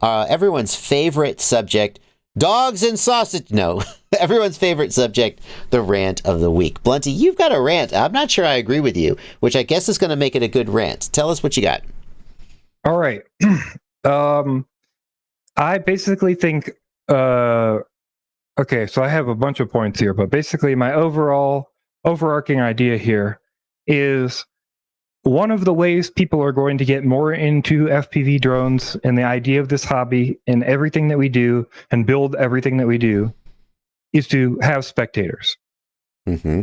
everyone's favorite subject, dogs and sausage. No, everyone's favorite subject, the rant of the week. Blunty, you've got a rant. I'm not sure I agree with you, which I guess is going to make it a good rant. Tell us what you got. All right. I basically think, okay, so I have a bunch of points here, but basically my overarching idea here is one of the ways people are going to get more into FPV drones and the idea of this hobby and everything that we do and build everything that we do is to have spectators. Mm-hmm.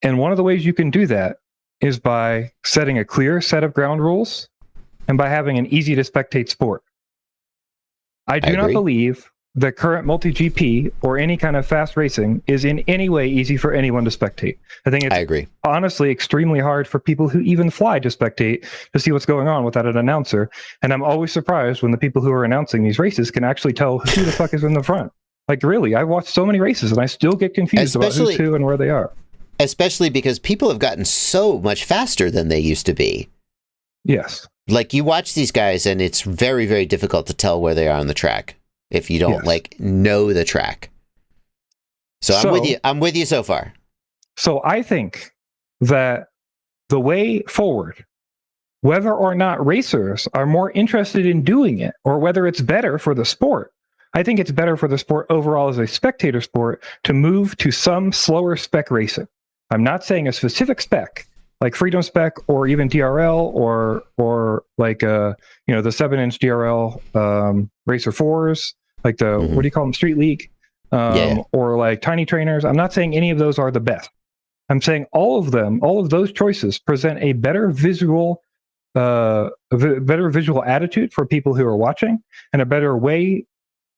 And one of the ways you can do that is by setting a clear set of ground rules and by having an easy to spectate sport. I do not believe the current multi-GP or any kind of fast racing is in any way easy for anyone to spectate. I think it's honestly extremely hard for people who even fly to spectate to see what's going on without an announcer. And I'm always surprised when the people who are announcing these races can actually tell who the fuck is in the front. Like, really, I watched so many races and I still get confused about who's who and where they are. Especially because people have gotten so much faster than they used to be. Yes. Like, you watch these guys and it's very, very difficult to tell where they are on the track if you don't know the track. So I'm with you so far. So I think that the way forward, whether or not racers are more interested in doing it or whether it's better for the sport, I think it's better for the sport overall as a spectator sport to move to some slower spec racing. I'm not saying a specific spec like Freedom Spec or even DRL or like the 7-inch DRL Racer 4s, like the what do you call them, Street League, or like Tiny Trainers. I'm not saying any of those are the best. I'm saying all of those choices present a better visual attitude for people who are watching and a better way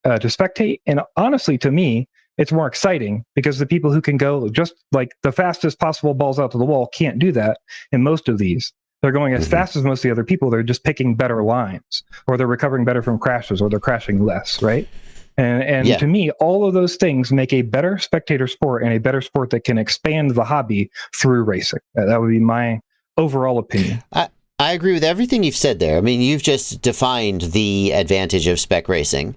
to spectate. And honestly, to me, it's more exciting because the people who can go just like the fastest possible balls out to the wall can't do that in most of these. They're going as fast as most of the other people. They're just picking better lines, or they're recovering better from crashes, or they're crashing less, right? And to me, all of those things make a better spectator sport and a better sport that can expand the hobby through racing. That would be my overall opinion. I agree with everything you've said there. I mean, you've just defined the advantage of spec racing.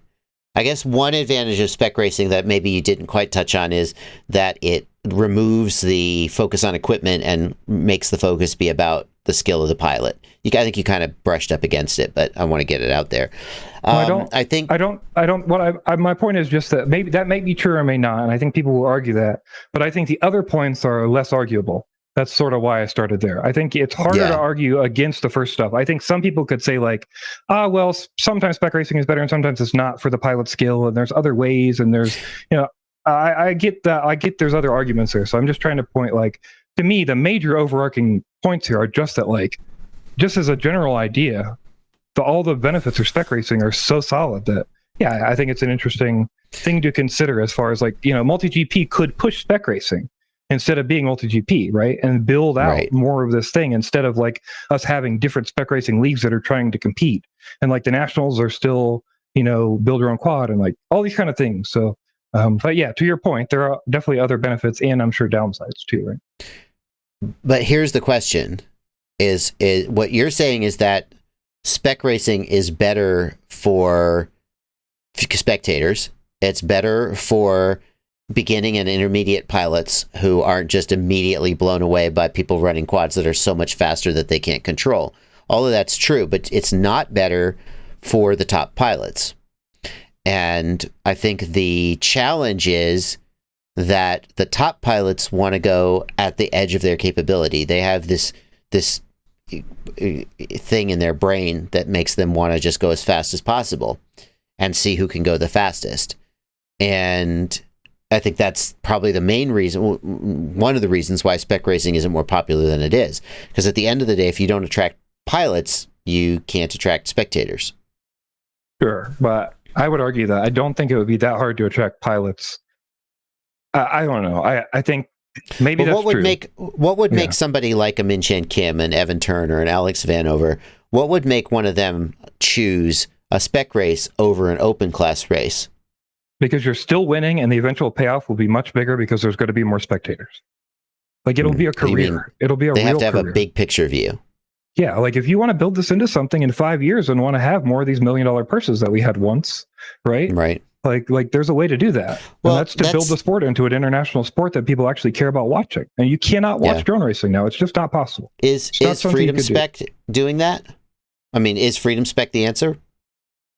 I guess one advantage of spec racing that maybe you didn't quite touch on is that it removes the focus on equipment and makes the focus be about the skill of the pilot. I think you kind of brushed up against it, but I want to get it out there. My point is just that maybe that may be true or may not, and I think people will argue that. But I think the other points are less arguable. That's sort of why I started there. I think it's harder to argue against the first stuff. I think some people could say like, well, sometimes spec racing is better and sometimes it's not for the pilot skill, and there's other ways, and there's, I get that. I get there's other arguments there. So I'm just trying to point, like, to me, the major overarching points here are just that, like, just as a general idea, all the benefits of spec racing are so solid that, I think it's an interesting thing to consider as far as, like, multi-GP could push spec racing instead of being multi-GP, right? And build out more of this thing instead of like us having different spec racing leagues that are trying to compete. And like the nationals are still, build your own quad and like all these kind of things. So, but yeah, to your point, there are definitely other benefits and I'm sure downsides too, right? But here's the question is what you're saying is that spec racing is better for spectators. It's better for beginning and intermediate pilots who aren't just immediately blown away by people running quads that are so much faster that they can't control. All of that's true, but it's not better for the top pilots. And I think the challenge is that the top pilots want to go at the edge of their capability. They have this thing in their brain that makes them want to just go as fast as possible and see who can go the fastest. And I think that's probably the main reason, one of the reasons why spec racing isn't more popular than it is. Because at the end of the day, if you don't attract pilots, you can't attract spectators. Sure, but I would argue that I don't think it would be that hard to attract pilots. I don't know. I think maybe that's true. What would make somebody like a Min Chen Kim and Evan Turner and Alex Vanover, what would make one of them choose a spec race over an open class race? Because you're still winning and the eventual payoff will be much bigger because there's going to be more spectators. Like, it'll be a career. It'll be a real career. They have to have a big picture view. Yeah, like if you want to build this into something in 5 years and want to have more of these $1 million purses that we had once, right? Right. Like there's a way to do that. Well, and that's to build the sport into an international sport that people actually care about watching. And you cannot watch drone racing now. It's just not possible. Is Freedom Spec doing that? I mean, is Freedom Spec the answer?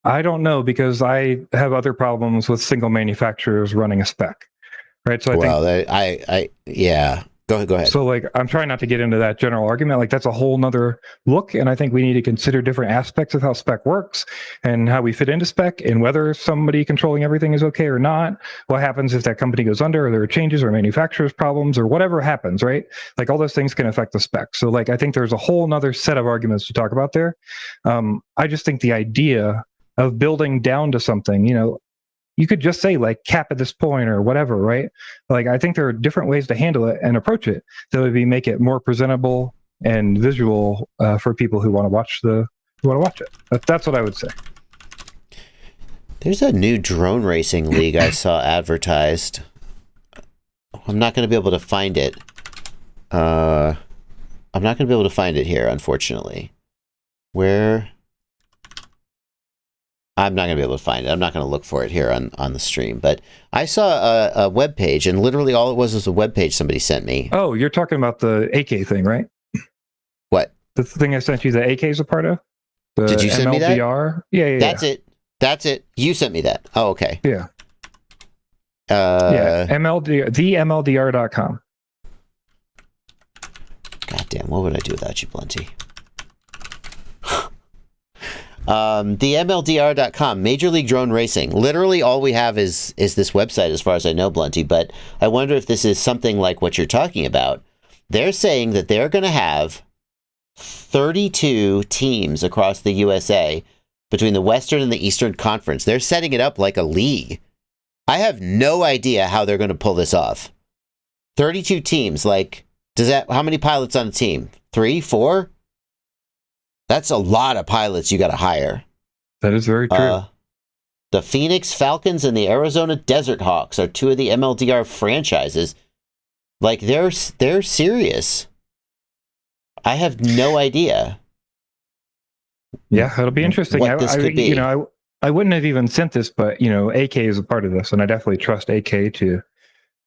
I don't know, because I have other problems with single manufacturers running a spec. Right. So I think Go ahead. So like, I'm trying not to get into that general argument. Like that's a whole nother look. And I think we need to consider different aspects of how spec works and how we fit into spec, and whether somebody controlling everything is okay or not. What happens if that company goes under, or there are changes or manufacturer's problems or whatever happens, right? Like all those things can affect the spec. So like, I think there's a whole nother set of arguments to talk about there. I just think the idea of building down to something, you could just say like cap at this point or whatever, right? Like I think there are different ways to handle it and approach it that would make it more presentable and visual for people who want to watch it. That's what I would say. There's a new drone racing league I saw advertised. I'm not going to be able to find it. I'm not going to be able to find it here, unfortunately. Where? I'm not going to be able to find it. I'm not going to look for it here on the stream. But I saw a web page, and literally all it was a web page somebody sent me. Oh, you're talking about the AK thing, right? What? The thing I sent you, the AK is a part of? The Did you send me that? Yeah. That's it. You sent me that. Oh, okay. Yeah. MLDR.com. God damn, what would I do without you, Blunty? The MLDR.com, Major League Drone Racing. Literally all we have is this website as far as I know, Blunty, but I wonder if this is something like what you're talking about. They're saying that they're going to have 32 teams across the USA between the Western and the Eastern Conference. They're setting it up like a league. I have no idea how they're going to pull this off. 32 teams, like, how many pilots on a team? 3, 4? That's a lot of pilots you got to hire. That is very true. The Phoenix Falcons and the Arizona Desert Hawks are two of the MLDR franchises. Like, they're serious. I have no idea. Yeah, it'll be interesting. What this could be. I wouldn't have even sent this, but AK is a part of this, and I definitely trust AK to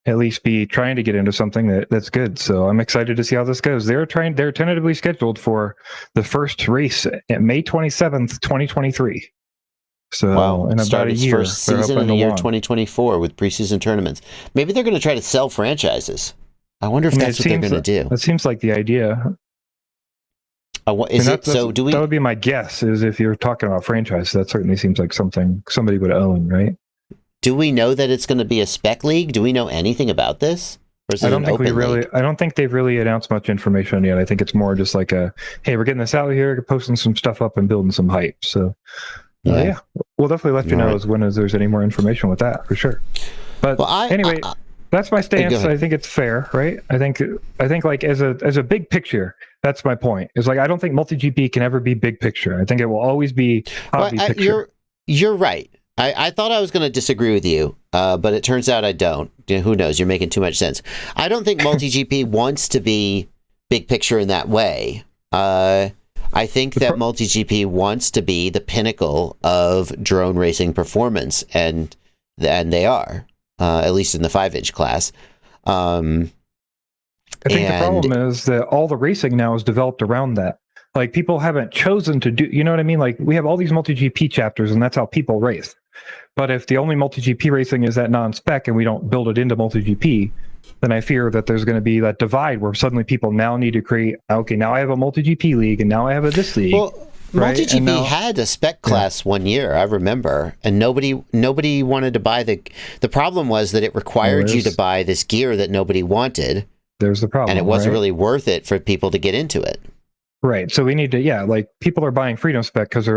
at least be trying to get into something that's good. So I'm excited to see how this goes. They're tentatively scheduled for the first race at May 27th, 2023. So wow, in about a year, first season in the year 2024 with preseason tournaments. Maybe they're going to try to sell franchises. I wonder if that's what they're going to do. That seems like the idea. That would be my guess, is if you're talking about franchise, that certainly seems like something somebody would own, right? Do we know that it's going to be a spec league? Do we know anything about this? Or is it an open league? I don't think they've really announced much information yet. I think it's more just like hey, we're getting this out here, posting some stuff up and building some hype. So yeah, we'll definitely let you know as there's any more information with that, for sure. But anyway, that's my stance. I think it's fair, right? I think like as a big picture, that's my point. Is like, I don't think multi-GP can ever be big picture. I think it will always be hobby picture. You're right. I thought I was going to disagree with you, but it turns out I don't. Who knows? You're making too much sense. I don't think multi-GP wants to be big picture in that way. I think that multi-GP wants to be the pinnacle of drone racing performance, and they are, at least in the 5-inch class. I think the problem is that all the racing now is developed around that. Like, people haven't chosen to do, you know what I mean? Like, we have all these multi-GP chapters, and that's how people race. But if the only multi-GP racing is that non-spec and we don't build it into multi-GP, then I fear that there's going to be that divide where suddenly people now need to create, okay, now I have a multi-GP league and now I have this league. Well, right? Multi-GP had a spec class 1 year, I remember, and nobody wanted to buy the problem was that it required you to buy this gear that nobody wanted. There's the problem. And it wasn't really worth it for people to get into it. Right. So we need to, like, people are buying Freedom Spec because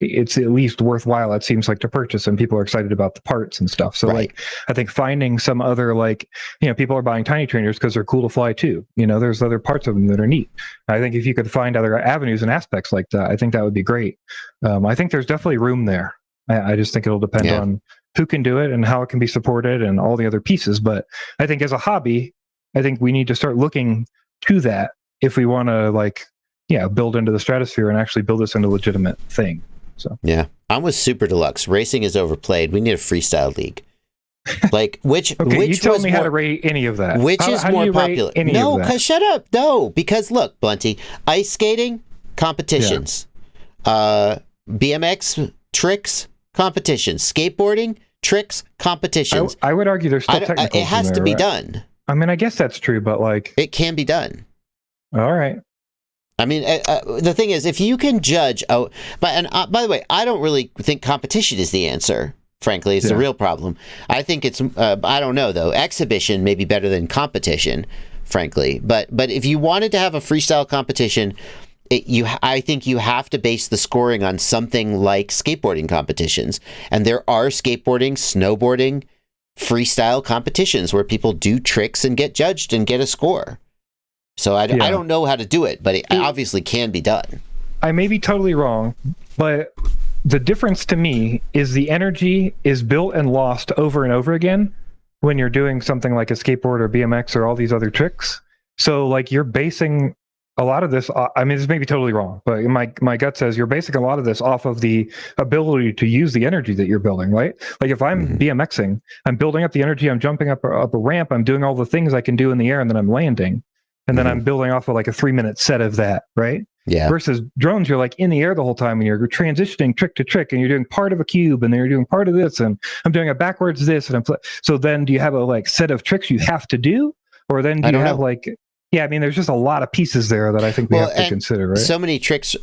it's at least worthwhile, it seems like, to purchase, and people are excited about the parts and stuff. So like, I think finding some other, like, people are buying tiny trainers because they're cool to fly too. There's other parts of them that are neat. I think if you could find other avenues and aspects like that, I think that would be great. I think there's definitely room there. I just think it'll depend on who can do it and how it can be supported and all the other pieces. But I think as a hobby, I think we need to start looking to that if we want to, like, build into the stratosphere and actually build this into a legitimate thing. So yeah, I'm with Super Deluxe. Racing is overplayed. We need a freestyle league. Like which you tell me how to rate any of that. Which is more popular? No, because shut up. No, because look, Bunty, ice skating competitions, BMX tricks competitions, skateboarding tricks competitions. I would argue there's still technical. It has to be done. I mean, I guess that's true, but like it can be done. All right. I mean, the thing is, if you can judge, by the way, I don't really think competition is the answer. Frankly, it's the real problem. I think it's, I don't know though, exhibition may be better than competition, frankly. But if you wanted to have a freestyle competition, I think you have to base the scoring on something like skateboarding competitions. And there are skateboarding, snowboarding, freestyle competitions where people do tricks and get judged and get a score. So I don't know how to do it, but it obviously can be done. I may be totally wrong, but the difference to me is the energy is built and lost over and over again when you're doing something like a skateboard or BMX or all these other tricks. So like you're basing a lot of this, I mean, this may be totally wrong, but my gut says you're basing a lot of this off of the ability to use the energy that you're building, right? Like if I'm BMXing, I'm building up the energy, I'm jumping up a ramp, I'm doing all the things I can do in the air, and then I'm landing. And then I'm building off of like a 3-minute set of that, right? Yeah. Versus drones, you're like in the air the whole time and you're transitioning trick to trick and you're doing part of a cube and then you're doing part of this and I'm doing a backwards this and so then do you have a like set of tricks you have to do, or then do you have like I mean there's just a lot of pieces there that I think we have to consider, right? So many tricks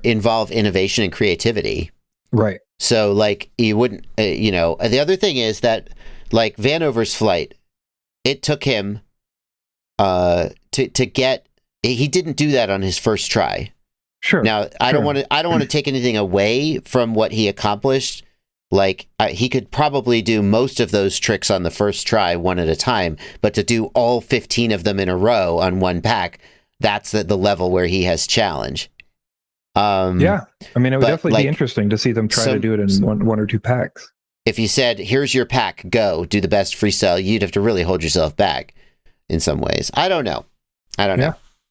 involve innovation and creativity, right? So like you wouldn't the other thing is that like Vanover's flight, it took him to get. He didn't do that on his first try. Sure. Now, I don't want to take anything away from what he accomplished. Like he could probably do most of those tricks on the first try, one at a time, but to do all 15 of them in a row on one pack, that's the level where he has challenge. I mean, it would definitely be interesting to see them try to do it in one or two packs. If you said, "Here's your pack, go do the best freestyle," you'd have to really hold yourself back in some ways. I don't know. Yeah.